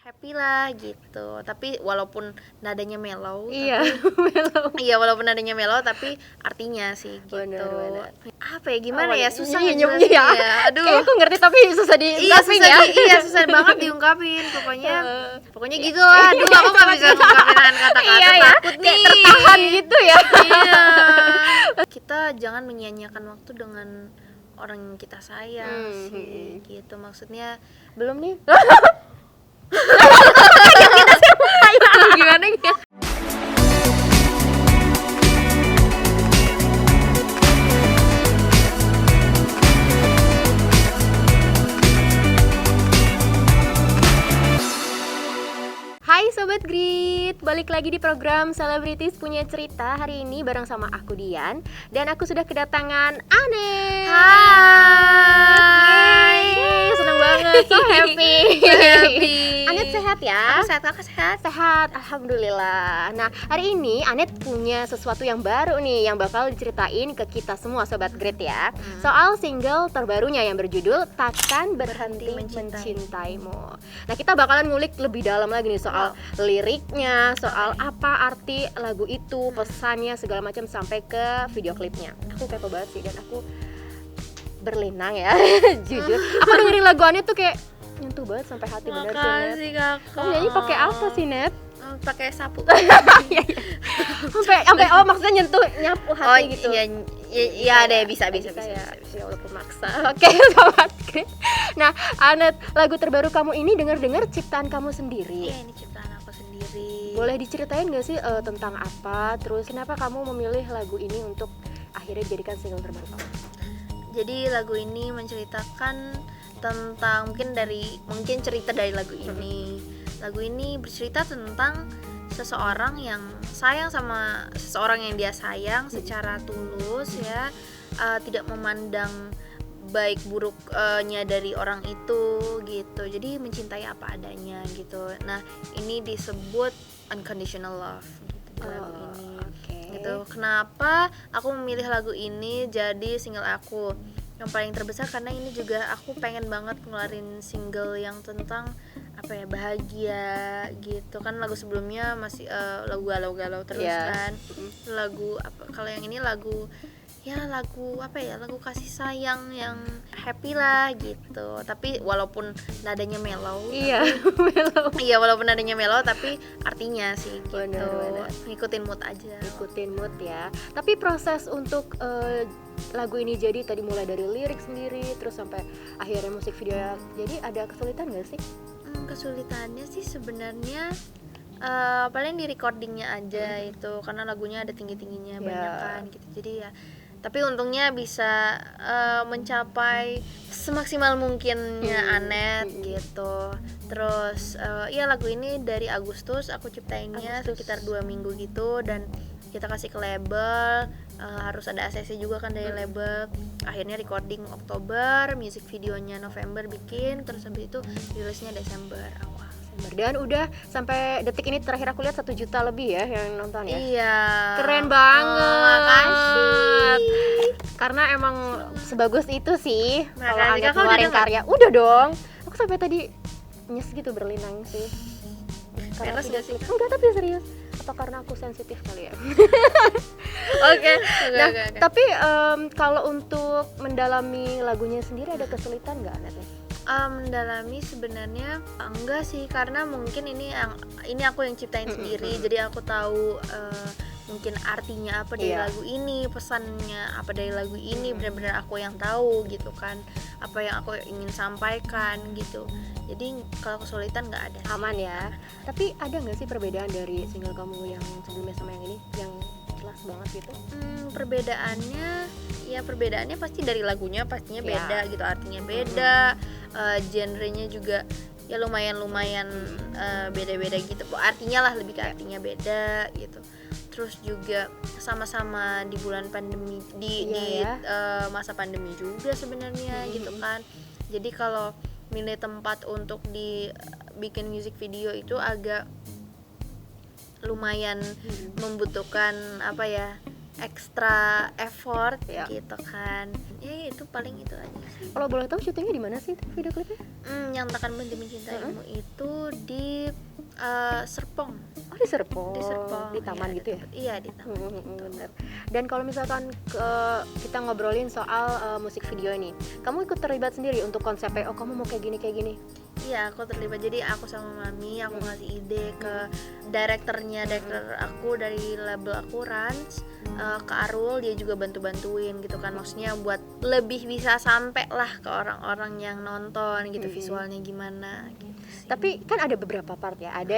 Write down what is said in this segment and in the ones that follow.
happy lah gitu. Tapi walaupun nadanya mellow, Iya, tapi mellow. iya walaupun nadanya mellow tapi artinya sih gitu. Benar. Apa ya gimana ya, susah ya. ngejelasin ya. Aduh. Kayak aku ngerti tapi susah diungkapin ya. Iya susah banget diungkapin. Pokoknya gitu lah. Aduh aku nggak bisa ngungkapin dengan kata-kata, Iya, takut nih. kayak tertahan gitu ya. Iya. Kita jangan menyia-nyiakan waktu dengan orang yang kita sayang sih gitu, maksudnya. Belum nih. Gimana ya? Hai Sobat Grit, balik lagi di program Selebritis Punya Cerita. Hari ini bareng sama aku Dian. Dan aku sudah kedatangan Anet. Hai. Yeay, senang banget, so happy. Anet sehat ya? Aku sehat, kakak sehat? Sehat, alhamdulillah. Nah, hari ini Anet punya sesuatu yang baru nih yang bakal diceritain ke kita semua Sobat Grit ya. Soal single terbarunya yang berjudul Takkan Berhenti Mencintaimu. Nah, kita bakalan ngulik lebih dalam lagi nih soal liriknya, soal apa arti lagu itu, pesannya segala macam sampai ke video klipnya. Aku kepo banget sih dan aku berlinang ya. Jujur, aku dengerin lagu Anet tuh kayak nyentuh banget sampai hati. Bener sih Net. Makasih kakak. Kamu nyanyi pakai apa sih Net? Pakai sapu. Sampai maksudnya nyapu hati gitu. Iya deh, bisa ya. Ya walaupun maksa. Oke, Sobat Grit. Nah, Anet, lagu terbaru kamu ini dengar-dengar ciptaan kamu sendiri. Iya, ini ciptaan aku sendiri. Boleh diceritain gak sih tentang apa? Terus kenapa kamu memilih lagu ini untuk akhirnya dijadikan single terbaru kamu? Jadi lagu ini menceritakan tentang mungkin cerita dari lagu ini. Lagu ini bercerita tentang seseorang yang sayang sama seseorang yang dia sayang secara tulus ya, tidak memandang baik buruknya dari orang itu gitu. Jadi mencintai apa adanya gitu. Nah, ini disebut unconditional love gitu, di lagu ini. Gitu. Kenapa aku memilih lagu ini jadi single aku yang paling terbesar? Karena ini juga aku pengen banget ngeluarin single yang tentang apa ya, bahagia gitu kan. Lagu sebelumnya masih lagu galau-galau terus kan. Lagu apa, kalau yang ini lagu kasih sayang yang happy lah gitu. Tapi walaupun nadanya mellow, walaupun nadanya mellow tapi artinya sih gitu. Bener. Ngikutin mood aja. Ikutin mood ya. Tapi proses untuk lagu ini jadi tadi mulai dari lirik sendiri terus sampai akhirnya musik video, jadi ada kesulitan nggak sih? Kesulitannya sih sebenarnya paling di recordingnya aja itu, karena lagunya ada tingginya banyak kan gitu. Jadi ya, tapi untungnya bisa mencapai semaksimal mungkinnya Anet gitu. Terus ya lagu ini dari Agustus aku ciptainnya sekitar 2 minggu gitu, dan kita kasih ke label, harus ada ACC juga kan dari label. Akhirnya recording Oktober, music videonya November bikin, terus habis itu rilisnya Desember awal. Dan udah sampai detik ini terakhir aku lihat 1 juta lebih ya yang nonton ya. Iya. Keren banget. Makasih. Karena emang sebagus itu sih kalau Anet ngeluarin karya. Udah dong. Aku sampai tadi nyes gitu, berlinang sih. Karena gak sih? Enggak, tapi serius. Atau karena aku sensitif kali ya. Oke. Tapi kalau untuk mendalami lagunya sendiri ada kesulitan nggak Anet? Mendalami sebenarnya enggak sih, karena mungkin ini aku yang ciptain sendiri. Jadi aku tahu mungkin artinya apa dari lagu ini, pesannya apa dari lagu ini, benar-benar aku yang tahu gitu kan, apa yang aku ingin sampaikan gitu. Jadi kalau kesulitan nggak ada. Aman ya. Tapi ada nggak sih perbedaan dari single kamu yang sebelumnya sama yang ini yang jelas banget gitu? Perbedaannya pasti dari lagunya pastinya beda gitu, artinya beda, genrenya juga ya lumayan beda-beda gitu. Artinya lah, lebih ke artinya beda gitu. Terus juga sama-sama di bulan pandemi, di masa pandemi juga sebenarnya gitu kan. Jadi kalau milih tempat untuk dibikin music video itu agak lumayan membutuhkan apa ya, extra effort Ya. gitu kan. Ya itu paling itu aja sih. Kalau boleh tahu syutingnya di mana sih video klipnya? Yang takkan berhenti mencintaimu itu di Serpong. Oh, di Serpong. Di Serpong. Di taman Iya, gitu ya? Iya, di taman gitu. Bener. Dan kalau misalkan kita ngobrolin soal musik video ini, kamu ikut terlibat sendiri untuk konsepnya, oh kamu mau kayak gini. Iya, aku terlibat. Jadi aku sama Mami, aku ngasih ide ke direktur aku dari label aku, Rans, ke Arul, dia juga bantu-bantuin gitu kan. Maksudnya buat lebih bisa sampai lah ke orang-orang yang nonton gitu, visualnya gimana gitu sih. Tapi kan ada beberapa part ya. Ada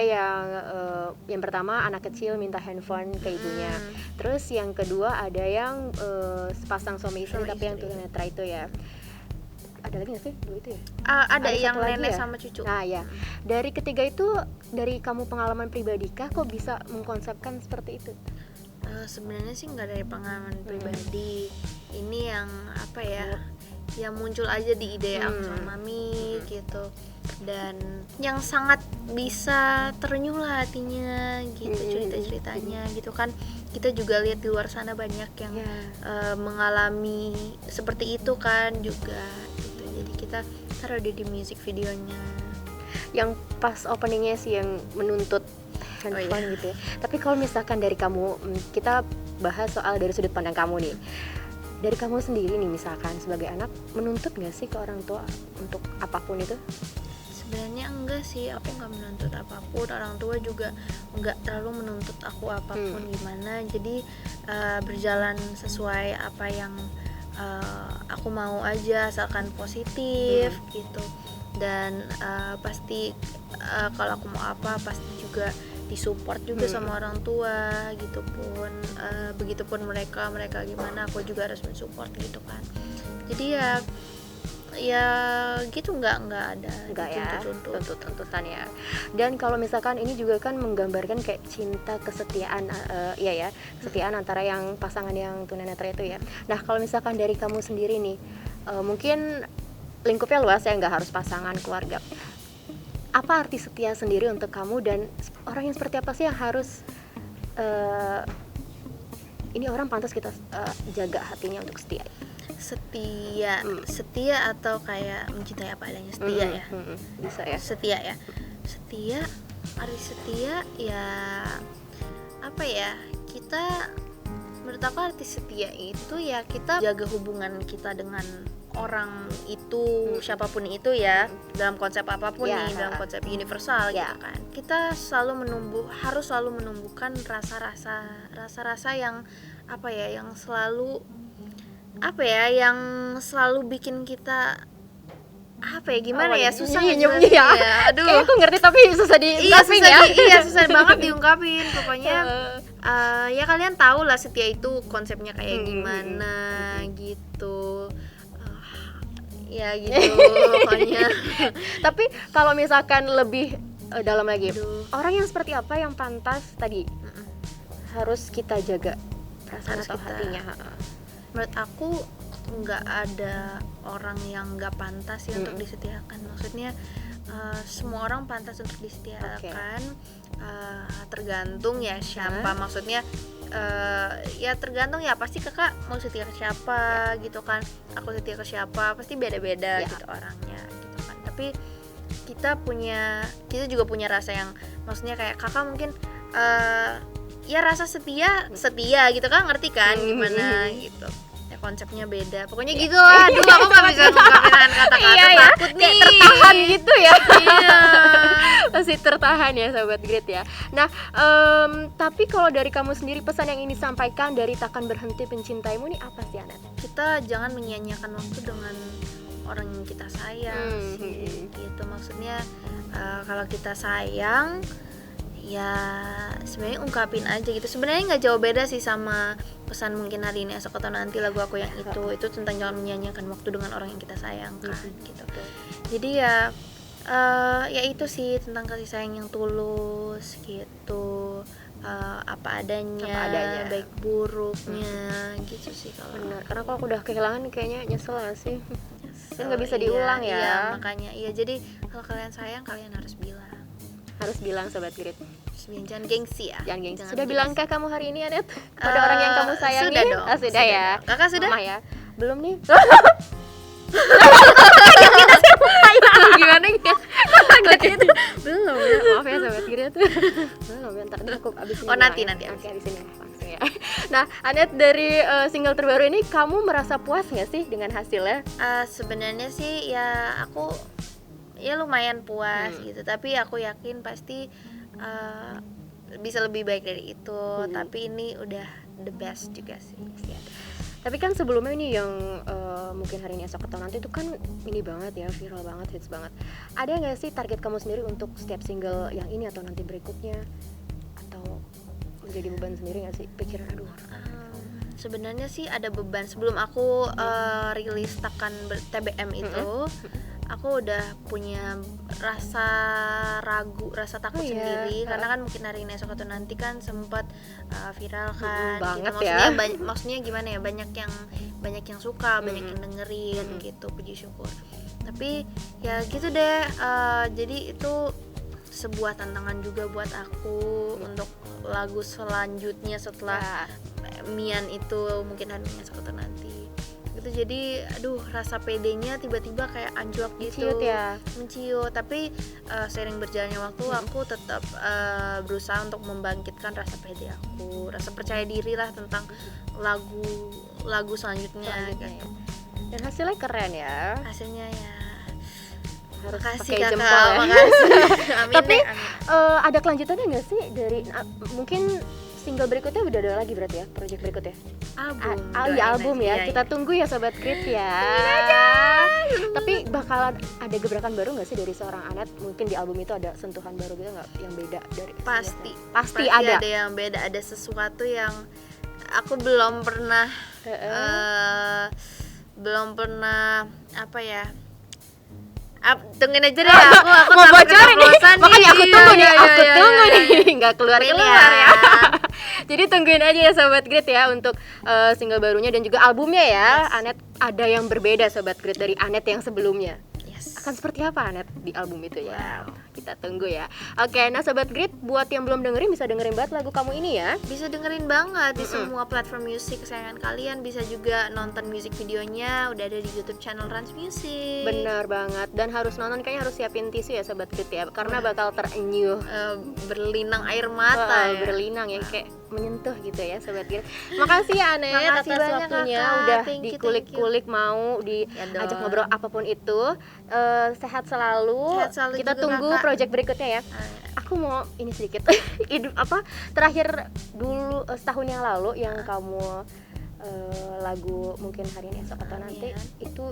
yang pertama anak kecil minta handphone ke ibunya. Terus yang kedua ada yang sepasang suami istri tapi yang tunanetra itu ya. Ada lagi nggak sih dua itu ya? Ada yang satu lagi nenek ya? sama cucu. Nah ya, dari ketiga itu dari kamu pengalaman pribadi kah kok bisa mengkonsepkan seperti itu? Sebenarnya sih nggak dari pengalaman pribadi. Ini yang apa ya? Yang muncul aja di ide aku sama Mami gitu. Dan yang sangat bisa terenyuh lah hatinya gitu, cerita-ceritanya gitu kan. Kita juga lihat di luar sana banyak yang mengalami seperti itu kan juga gitu. Jadi kita taruh di music videonya. Yang pas openingnya sih yang menuntut handphone gitu ya. Tapi kalau misalkan dari kamu, kita bahas soal dari sudut pandang kamu nih. Dari kamu sendiri nih misalkan sebagai anak, menuntut nggak sih ke orang tua untuk apapun itu? Sebenarnya enggak sih, aku nggak menuntut apapun, orang tua juga nggak terlalu menuntut aku apapun gimana. Jadi berjalan sesuai apa yang aku mau aja, asalkan positif gitu. Dan pasti kalau aku mau apa pasti juga disupport juga sama orang tua gitu pun. Begitupun mereka gimana, aku juga harus mensupport gitu kan. Jadi ya gitu, nggak ada tuntutan ya. Dan kalau misalkan ini juga kan menggambarkan kayak cinta kesetiaan, kesetiaan antara yang pasangan yang tunanetra itu ya. Nah kalau misalkan dari kamu sendiri nih, mungkin lingkupnya luas ya, nggak harus pasangan, keluarga. Apa arti setia sendiri untuk kamu, dan orang yang seperti apa sih yang harus ini orang pantas kita jaga hatinya untuk setia? Setia atau kayak mencintai apa adanya, setia ya. Bisa ya. Setia, arti setia ya apa ya, kita, menurut aku arti setia itu ya kita jaga hubungan kita dengan orang itu, siapapun itu ya, dalam konsep apapun nih, dalam konsep universal gitu kan. Kita harus selalu menumbuhkan rasa-rasa yang apa ya, yang selalu yang selalu bikin kita apa ya, gimana ya, susah ngejelasin ya. Aduh, kayak aku ngerti tapi susah diungkapin susah banget diungkapin pokoknya. Ya kalian tahu lah setia itu konsepnya kayak gimana gitu. Ya gitu pokoknya. Tapi kalau misalkan lebih dalam lagi, orang yang seperti apa yang pantas tadi harus kita jaga perasaan atau hatinya? Menurut aku nggak ada orang yang nggak pantas ya untuk disetiakan. Maksudnya semua orang pantas untuk disetiakan. Tergantung ya siapa. Maksudnya ya tergantung ya, pasti kakak mau setia ke siapa gitu kan, aku setia ke siapa, pasti beda-beda gitu orangnya gitu kan. Tapi kita juga punya rasa yang, maksudnya kayak kakak mungkin ya rasa setia gitu kan, ngerti kan gimana gitu ya, konsepnya beda pokoknya gitu lah. Aduh, aku nggak bisa ngungkapin kata-kata, takut nih, tertahan gitu ya. Iya. Masih tertahan ya Sobat Great ya. Nah, tapi kalau dari kamu sendiri, pesan yang ingin disampaikan dari Takkan Berhenti Mencintaimu nih apa sih, Anet? Kita jangan menyia-nyiakan waktu dengan orang yang kita sayang sih gitu. Maksudnya kalau kita sayang ya sebenarnya ungkapin aja gitu. Sebenarnya nggak jauh beda sih sama pesan Mungkin Hari Ini Esok Atau Nanti, lagu aku yang itu tentang jangan menyia-nyiakan waktu dengan orang yang kita sayangkan gitu. Jadi ya itu sih tentang kasih sayang yang tulus gitu, apa adanya, baik buruknya gitu sih kalau. Benar, karena kalau aku udah kehilangan kayaknya nyesel gak sih? Nggak bisa diulang ya. Iya, makanya jadi kalau kalian sayang kalian harus bilang. harus bilang Sobat Grit? Jangan gengsi ya. Jangan gengsi. Jangan Sudah gengsi. bilangkah kamu hari ini, Anet? Pada orang yang kamu sayangi? Sudah dong. Oh, sudah ya. dong. Kakak sudah? Mama ya. Belum nih. Gimana ya? Gitu. Belum ya. Maaf ya Sobat Grit. Belum ya. Ntar aku abis ini. Oh, nanti, bilang ya. nanti. Oke, abis ini langsung ya. Nah, Anet, dari single terbaru ini kamu merasa puas nggak sih dengan hasilnya? Sebenarnya sih ya aku ya lumayan puas gitu, tapi aku yakin pasti bisa lebih baik dari itu. Tapi ini udah the best juga sih. Ya. Tapi kan sebelumnya ini yang mungkin hari ini esok atau nanti itu kan ini banget ya, viral banget, hits banget. Ada nggak sih target kamu sendiri untuk setiap single yang ini atau nanti berikutnya? Atau menjadi beban sendiri nggak sih? Pikiran aduh. Sebenarnya sih ada beban sebelum aku rilis Takkan TBM itu. Aku udah punya rasa ragu, rasa takut sendiri karena kan mungkin hari ini esok atau nanti kan sempat viral kan. Banget gitu. ya. Maksudnya gimana ya? Banyak yang suka, banyak yang dengerin gitu, puji syukur. Tapi ya gitu deh. Jadi itu sebuah tantangan juga buat aku untuk lagu selanjutnya setelah Mian itu mungkin hari ini esok atau nanti. Gitu, jadi aduh rasa pedenya tiba-tiba kayak anjlok gitu, menciut. Tapi seiring berjalannya waktu aku tetap berusaha untuk membangkitkan rasa pede aku, rasa percaya diri lah tentang lagu selanjutnya gitu. Ya. Dan hasilnya keren ya. Hasilnya ya harus makasih pakai kakak, jempol ya. makasih. Amin. Tapi deh, amin. ada kelanjutannya nggak sih dari mungkin single berikutnya udah ada lagi berarti ya, project berikutnya? Album ya. Kita tunggu ya Sobat Grit ya. Tapi bakalan ada gebrakan baru nggak sih dari seorang Anet? Mungkin di album itu ada sentuhan baru gitu nggak yang beda dari Pasti ada yang beda, ada sesuatu yang aku belum pernah apa ya? Tungguin aja deh, aku mau takut bocorin nih, keceplosan makanya aku tunggu nih, tunggu nih, nggak keluar ya. ya. Jadi tungguin aja ya Sobat Grit ya untuk single barunya dan juga albumnya ya. Anet ada yang berbeda Sobat Grit dari Anet yang sebelumnya. Akan seperti apa Anet di album itu ya? Kita tunggu ya. Oke, nah Sobat Grit, buat yang belum dengerin bisa dengerin banget lagu kamu ini ya. Bisa dengerin banget di semua platform musik kesayangan kalian. Bisa juga nonton musik videonya, udah ada di YouTube channel Rans Music. Benar banget, dan harus nonton, kayaknya harus siapin tisu ya Sobat Grit ya, karena bakal terenyuh, berlinang air mata ya. Berlinang ya, kayak menyentuh gitu ya Sobat Grit. Makasih ya Anet atas waktunya, kakak. udah Thank you. mau diajak ngobrol apapun itu. Sehat selalu. Kita juga, tunggu kakak. project berikutnya ya. Aku mau ini sedikit terakhir dulu setahun yang lalu yang kamu lagu mungkin hari ini esok atau nanti itu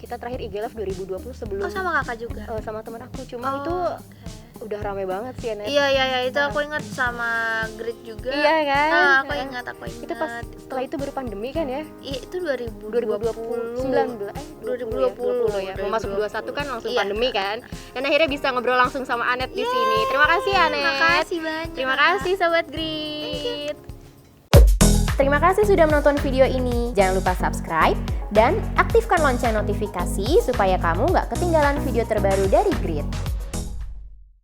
kita terakhir IG Live 2020 sebelum sama kakak juga sama teman aku, cuma itu udah rame banget sih Anet. Iya itu aku ingat sama Grit juga. Iya kan? Aku ingat. Itu pas setelah itu baru pandemi kan ya? Iya, itu 2020 ya. Mau masuk 21 kan langsung pandemi kan. Dan akhirnya bisa ngobrol langsung sama Anet di sini. Terima kasih Anet. Makasih banyak. Terima kasih Sobat Grit. Terima kasih sudah menonton video ini. Jangan lupa subscribe dan aktifkan lonceng notifikasi supaya kamu nggak ketinggalan video terbaru dari Grit.